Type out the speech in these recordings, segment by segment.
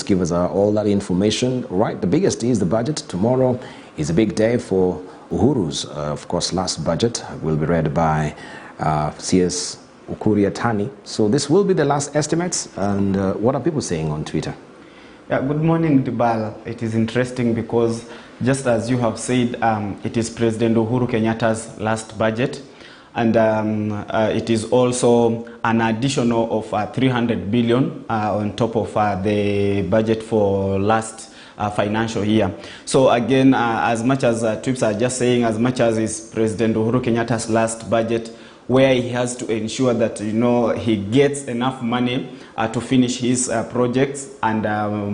just give us all that information. Right, the biggest is the budget. Tomorrow is a big day for Uhuru's, of course, last budget will be read by CS Ukuria Tani. So this will be the last estimates. And what are people saying on Twitter? Yeah, good morning, Dibal. It is interesting because just as you have said, it is President Uhuru Kenyatta's last budget. And it is also an additional of 300 billion on top of the budget for last financial year. So again, as much as trips are just saying, as much as is President Uhuru Kenyatta's last budget, where he has to ensure that he gets enough money to finish his projects and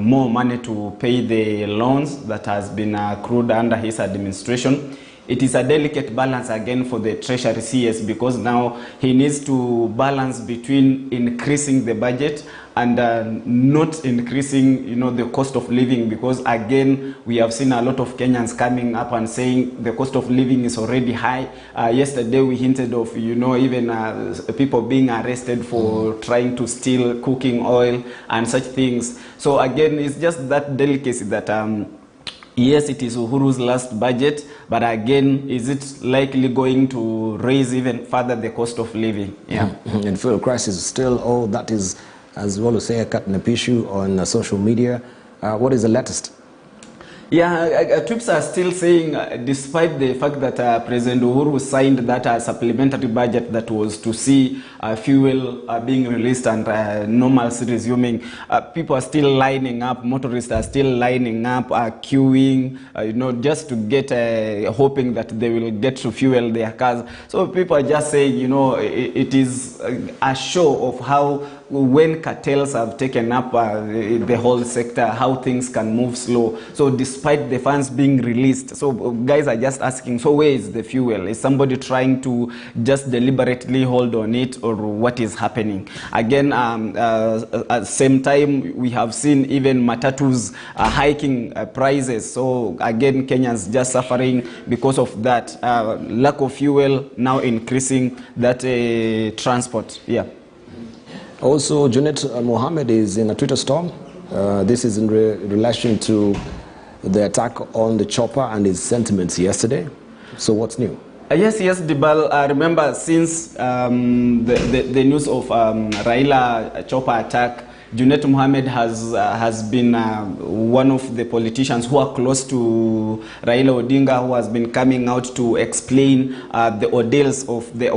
more money to pay the loans that has been accrued under his administration. It is a delicate balance again for the Treasury CS because now he needs to balance between increasing the budget and not increasing the cost of living, because again we have seen a lot of Kenyans coming up and saying the cost of living is already high. Yesterday we hinted of even people being arrested for trying to steal cooking oil and such things. So again, it's just that delicacy that yes, it is Uhuru's last budget, but again, is it likely going to raise even further the cost of living? Yeah. And fuel crisis is still, that is, as well as say, a cut in a issue on social media. What is the latest? Yeah, trips are still saying, despite the fact that President Uhuru signed that supplementary budget that was to see fuel being released and normalcy resuming, people are still lining up, motorists are still lining up, queuing, just to get, hoping that they will get to fuel their cars. So people are just saying, it is a show of how when cartels have taken up the whole sector, how things can move slow. So despite the funds being released, so guys are just asking, so where is the fuel? Is somebody trying to just deliberately hold on it, or what is happening? Again, at the same time, we have seen even matatus hiking prices. So again, Kenyans just suffering because of that. Lack of fuel now increasing that transport. Yeah. Also, Junet Mohammed is in a Twitter storm. This is in relation to the attack on the chopper and his sentiments yesterday. So what's new? Yes, Dibal. Remember, since the news of Raila chopper attack, Junet Mohammed has been one of the politicians who are close to Raila Odinga, who has been coming out to explain the ordeals of the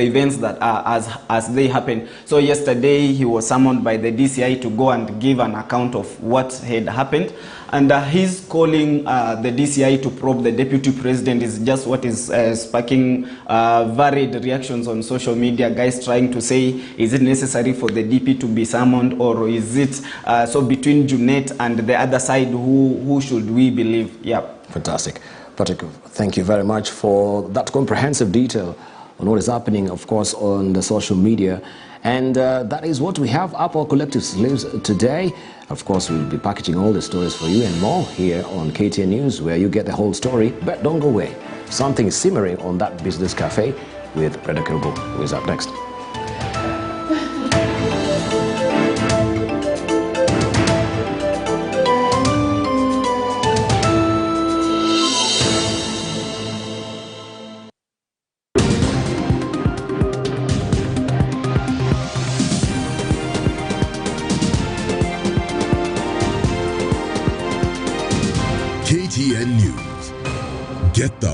events that are as they happen. So yesterday he was summoned by the DCI to go and give an account of what had happened. And he's calling the DCI to probe the deputy president is just what is sparking varied reactions on social media. Guys trying to say, is it necessary for the DP to be summoned, or is it so between Junet and the other side, who should we believe? Yeah. Fantastic. Patrick, thank you very much for that comprehensive detail on what is happening, of course, on the social media. And that is what we have up our collective sleeves today. Of course, we'll be packaging all the stories for you and more here on KTN News, where you get the whole story. But don't go away. Something is simmering on that business cafe with Brenda Kirbo, who is up next. KTN News. Get the